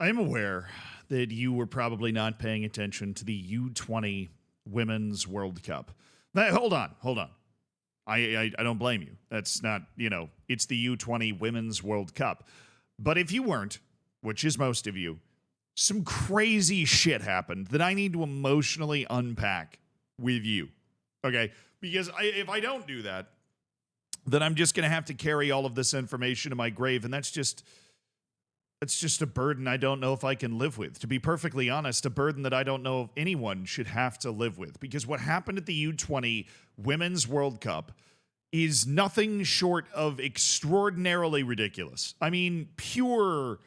I am aware that you were probably not paying attention to the U20 Women's World Cup. Now, hold on. I don't blame you. That's not, it's the U20 Women's World Cup. But if you weren't, which is most of you, some crazy shit happened that I need to emotionally unpack with you. Okay? Because if I don't do that, then I'm just going to have to carry all of this information to my grave. And that's just a burden I don't know if I can live with. To be perfectly honest, a burden that I don't know if anyone should have to live with. Because what happened at the U20 Women's World Cup is nothing short of extraordinarily ridiculous. I mean, pure,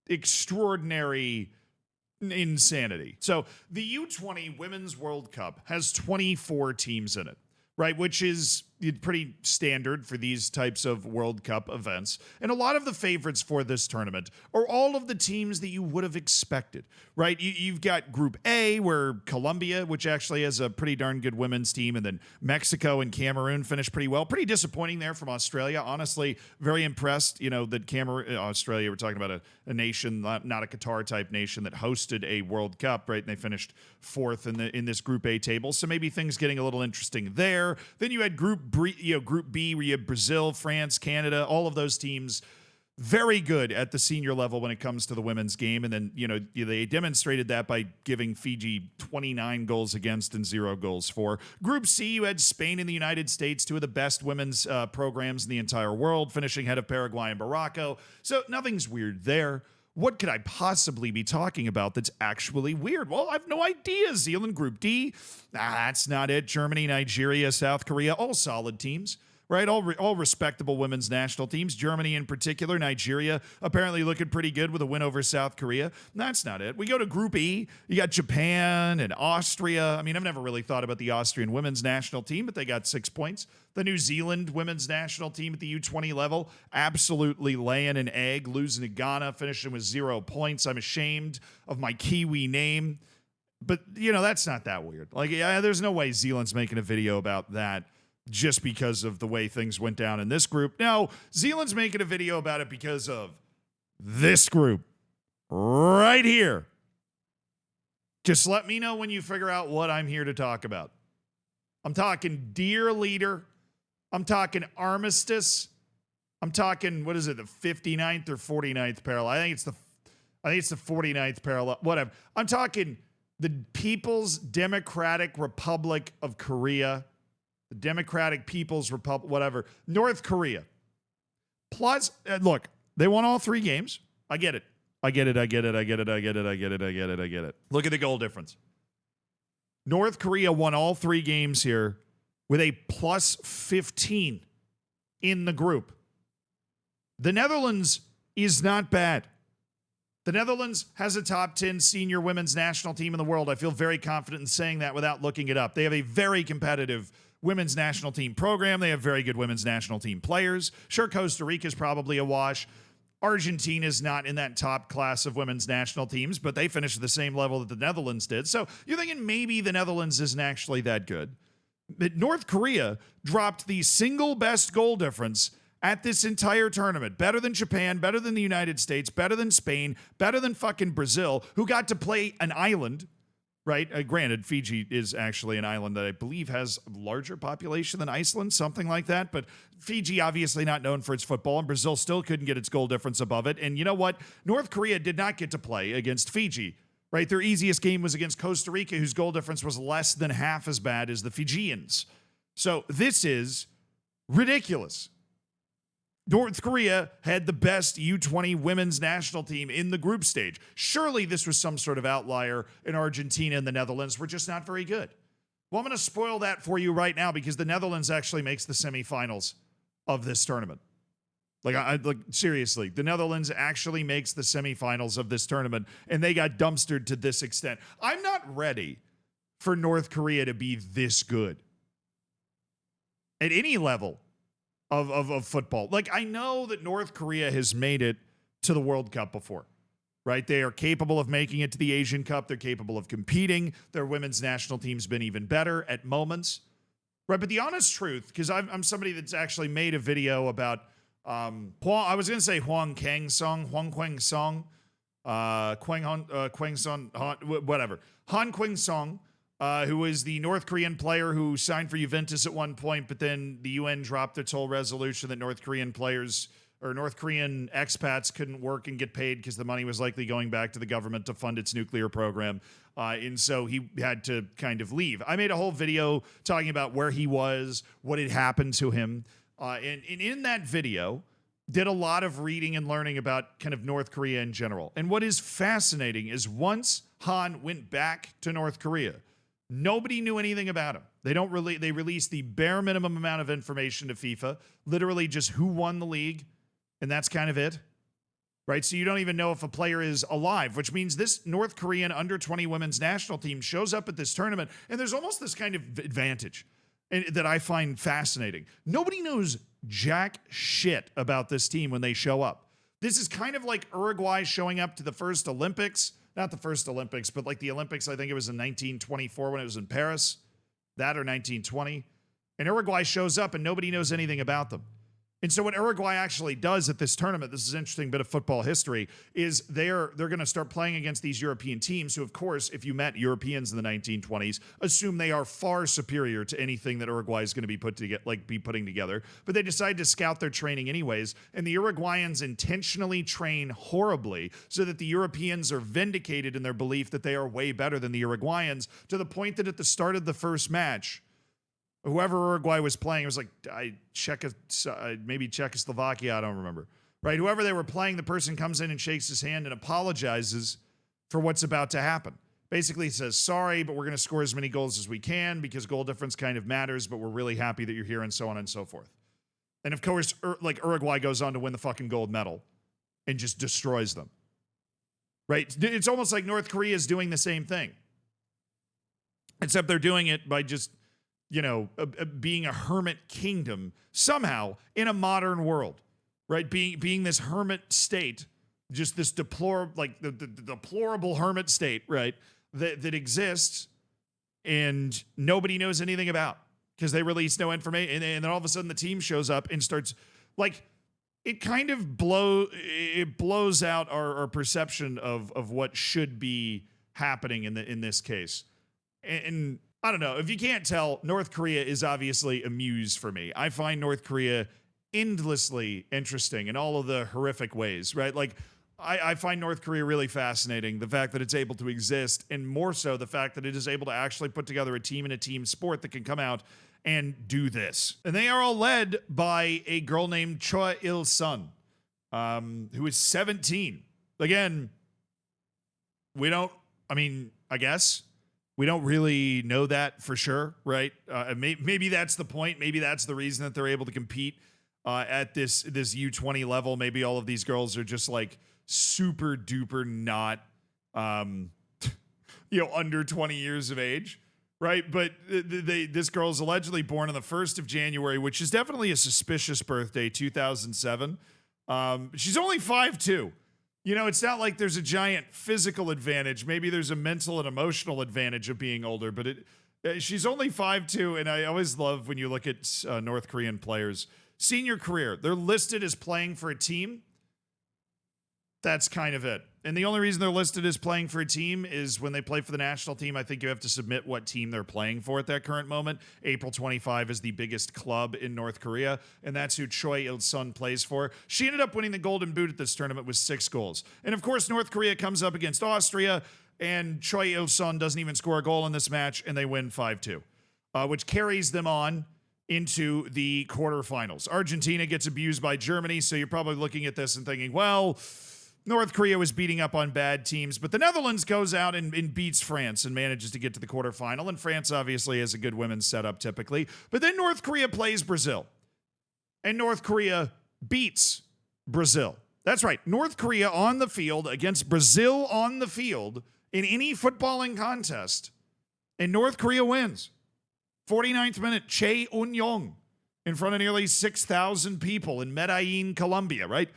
extraordinary insanity. So the U20 Women's World Cup has 24 teams in it, right? Which is pretty standard for these types of World Cup events. And a lot of the favorites for this tournament are all of the teams that you would have expected, right? You've got Group A, where Colombia, which actually has a pretty darn good women's team, and then Mexico and Cameroon finished pretty well. Pretty disappointing there from Australia. Honestly, very impressed, that Australia, we're talking about a nation, not a Qatar-type nation that hosted a World Cup, right? And they finished fourth in this Group A table. So maybe things getting a little interesting there. Then you had Group B, where you have Brazil, France, Canada, all of those teams very good at the senior level when it comes to the women's game. And then, they demonstrated that by giving Fiji 29 goals against and 0 goals for. Group C, you had Spain and the United States, two of the best women's programs in the entire world, finishing ahead of Paraguay and Morocco. So nothing's weird there. What could I possibly be talking about that's actually weird? Well, I have no idea. Zealand, Group D. That's not it. Germany, Nigeria, South Korea, all solid teams, right? All respectable women's national teams. Germany in particular, Nigeria apparently looking pretty good with a win over South Korea. That's not it. We go to Group E. You got Japan and Austria. I mean, I've never really thought about the Austrian women's national team, but they got 6 points. The New Zealand women's national team at the U20 level, absolutely laying an egg, losing to Ghana, finishing with 0 points. I'm ashamed of my Kiwi name. But, that's not that weird. There's no way Zealand's making a video about that just because of the way things went down in this group. No, Zealand's making a video about it because of this group right here. Just let me know when you figure out what I'm here to talk about. I'm talking Dear Leader. I'm talking Armistice. I'm talking, what is it, the 59th or 49th parallel? I think it's the 49th parallel. Whatever. I'm talking the People's Democratic Republic of Korea. The Democratic People's Republic, whatever. North Korea. Plus, look, they won all 3 games. I get it. Look at the goal difference. North Korea won all 3 games here with a plus 15 in the group. The Netherlands is not bad. The Netherlands has a top 10 senior women's national team in the world. I feel very confident in saying that without looking it up. They have a very competitive women's national team program. They have very good women's national team players. Sure, Costa Rica is probably a wash. Argentina is not in that top class of women's national teams, but they finished at the same level that the Netherlands did. So you're thinking maybe the Netherlands isn't actually that good. But North Korea dropped the single best goal difference at this entire tournament. Better than Japan, better than the United States, better than Spain, better than fucking Brazil, who got to play an island, right? Granted, Fiji is actually an island that I believe has a larger population than Iceland, something like that. But Fiji, obviously not known for its football, and Brazil still couldn't get its goal difference above it. And you know what? North Korea did not get to play against Fiji, right? Their easiest game was against Costa Rica, whose goal difference was less than half as bad as the Fijians. So this is ridiculous. North Korea had the best U20 women's national team in the group stage. Surely this was some sort of outlier, and Argentina and the Netherlands were just not very good. Well, I'm going to spoil that for you right now because the Netherlands actually makes the semifinals of this tournament. Seriously, the Netherlands actually makes the semifinals of this tournament, and they got dumpstered to this extent. I'm not ready for North Korea to be this good at any level of football. I know that North Korea has made it to the World Cup before, right? They are capable of making it to the Asian Cup. They're capable of competing. Their women's national team's been even better at moments, right? But the honest truth, because I'm somebody that's actually made a video about I was going to say Huang Kwang Song, whatever. Han Kwing-song, who was the North Korean player who signed for Juventus at one point, but then the UN dropped its whole resolution that North Korean players or North Korean expats couldn't work and get paid because the money was likely going back to the government to fund its nuclear program. And so he had to kind of leave. I made a whole video talking about where he was, what had happened to him. And in that video, did a lot of reading and learning about kind of North Korea in general. And what is fascinating is once Han went back to North Korea, nobody knew anything about him. They released the bare minimum amount of information to FIFA, literally just who won the league, and that's kind of it. Right? So you don't even know if a player is alive, which means this North Korean under-20 women's national team shows up at this tournament, and there's almost this kind of advantage that I find fascinating. Nobody knows jack shit about this team when they show up. This is kind of like Uruguay showing up to the first Olympics. Not the first Olympics, but like the Olympics, I think it was in 1924 when it was in Paris. That or 1920. And Uruguay shows up and nobody knows anything about them. And so what Uruguay actually does at this tournament, this is an interesting bit of football history, is they're going to start playing against these European teams who, of course, if you met Europeans in the 1920s, assume they are far superior to anything that Uruguay is going to be putting together. But they decide to scout their training anyways, and the Uruguayans intentionally train horribly so that the Europeans are vindicated in their belief that they are way better than the Uruguayans, to the point that at the start of the first match, whoever Uruguay was playing, it was like maybe Czechoslovakia, I don't remember. Right? Whoever they were playing, the person comes in and shakes his hand and apologizes for what's about to happen. Basically says, sorry, but we're going to score as many goals as we can because goal difference kind of matters, but we're really happy that you're here and so on and so forth. And of course, Uruguay goes on to win the fucking gold medal and just destroys them. Right? It's almost like North Korea is doing the same thing. Except they're doing it by just being a hermit kingdom somehow in a modern world, right? Being this hermit state, just this deplorable hermit state, right? That exists and nobody knows anything about because they release no information. And then all of a sudden the team shows up and starts it kind of blows out our perception of what should be happening in this case. And I don't know. If you can't tell, North Korea is obviously a muse for me. I find North Korea endlessly interesting in all of the horrific ways, right? Like, I find North Korea really fascinating, the fact that it's able to exist, and more so the fact that it is able to actually put together a team in a team sport that can come out and do this. And they are all led by a girl named Choi Il-sun, who is 17. Again, I guess we don't really know that for sure, right? Maybe that's the point. Maybe that's the reason that they're able to compete at this U20 level. Maybe all of these girls are just like super duper not, under 20 years of age, right? But this girl is allegedly born on the 1st of January, which is definitely a suspicious birthday, 2007. She's only 5'2". It's not like there's a giant physical advantage. Maybe there's a mental and emotional advantage of being older, but she's only 5'2", and I always love when you look at North Korean players. Senior career, they're listed as playing for a team. That's kind of it. And the only reason they're listed as playing for a team is when they play for the national team, I think you have to submit what team they're playing for at that current moment. April 25 is the biggest club in North Korea, and that's who Choi Il-sun plays for. She ended up winning the Golden Boot at this tournament with 6 goals. And of course, North Korea comes up against Austria, and Choi Il-sun doesn't even score a goal in this match, and they win 5-2, which carries them on into the quarterfinals. Argentina gets abused by Germany, so you're probably looking at this and thinking, well, North Korea was beating up on bad teams, but the Netherlands goes out and beats France and manages to get to the quarterfinal, and France obviously has a good women's setup typically. But then North Korea plays Brazil, and North Korea beats Brazil. That's right, North Korea on the field against Brazil on the field in any footballing contest, and North Korea wins. 49th minute, Chae Un-yong in front of nearly 6,000 people in Medellin, Colombia, right?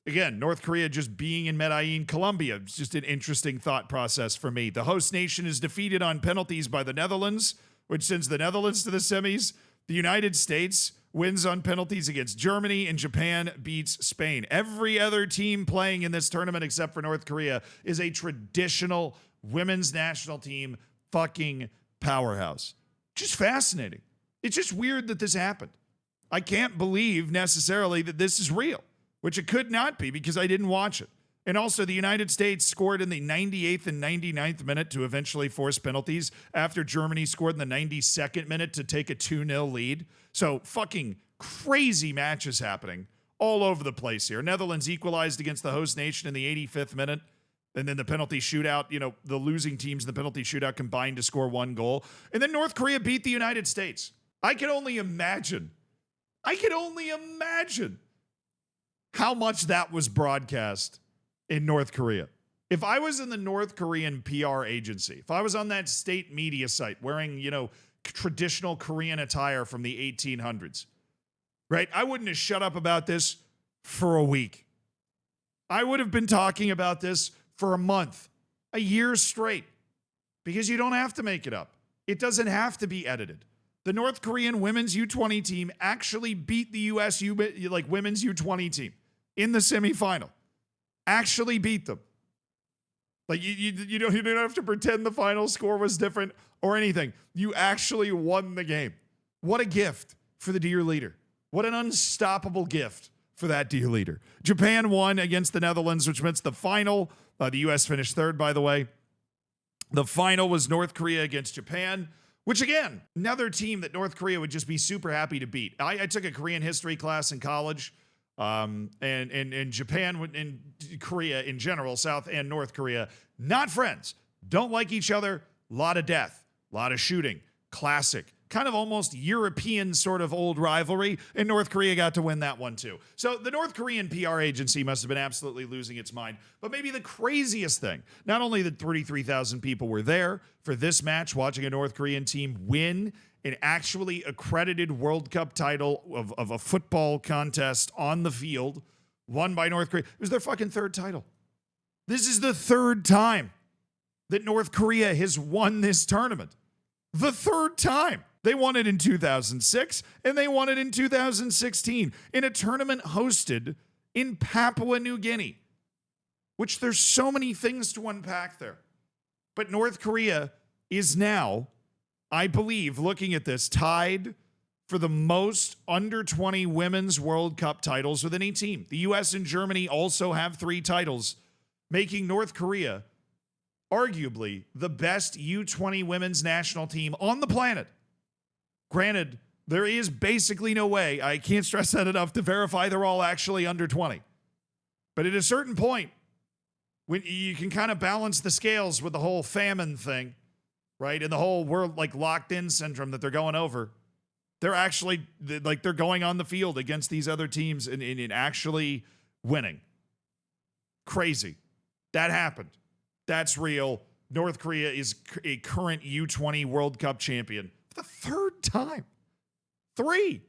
Again, North Korea just being in Medellin, Colombia. It's just an interesting thought process for me. The host nation is defeated on penalties by the Netherlands, which sends the Netherlands to the semis. The United States wins on penalties against Germany, and Japan beats Spain. Every other team playing in this tournament except for North Korea is a traditional women's national team fucking powerhouse. Just fascinating. It's just weird that this happened. I can't believe necessarily that this is real, which it could not be because I didn't watch it. And also, the United States scored in the 98th and 99th minute to eventually force penalties after Germany scored in the 92nd minute to take a 2-0 lead. So fucking crazy matches happening all over the place here. Netherlands equalized against the host nation in the 85th minute. And then the penalty shootout, the losing teams in the penalty shootout combined to score 1 goal. And then North Korea beat the United States. I can only imagine how much that was broadcast in North Korea. If I was in the North Korean PR agency, if I was on that state media site wearing, traditional Korean attire from the 1800s, right? I wouldn't have shut up about this for a week. I would have been talking about this for a month, a year straight, because you don't have to make it up. It doesn't have to be edited. The North Korean women's U20 team actually beat the U.S. women's U20 team in the semifinal. Actually beat them. You don't have to pretend the final score was different or anything. You actually won the game. What a gift for the dear leader. What an unstoppable gift for that dear leader. Japan won against the Netherlands, which meant the final. The U.S. finished third, by the way. The final was North Korea against Japan, which, again, another team that North Korea would just be super happy to beat. I took a Korean history class in college. And Japan and Korea in general, South and North Korea, not friends, don't like each other, a lot of death, a lot of shooting, classic, kind of almost European sort of old rivalry, and North Korea got to win that one too. So the North Korean PR agency must have been absolutely losing its mind. But maybe the craziest thing, not only that 33,000 people were there for this match watching a North Korean team win an actually accredited World Cup title of a football contest on the field, won by North Korea. It was their fucking third title. This is the third time that North Korea has won this tournament. The third time. They won it in 2006, and they won it in 2016 in a tournament hosted in Papua New Guinea, which there's so many things to unpack there. But North Korea is now, I believe, looking at this, tied for the most under-20 women's World Cup titles with any team. The U.S. and Germany also have 3 titles, making North Korea arguably the best U20 women's national team on the planet. Granted, there is basically no way, I can't stress that enough, to verify they're all actually under 20. But at a certain point, when you can kind of balance the scales with the whole famine thing, right? And the whole world locked in syndrome that they're going over. They're actually they're going on the field against these other teams and actually winning. Crazy. That happened. That's real. North Korea is a current U20 World Cup champion for the third time. 3.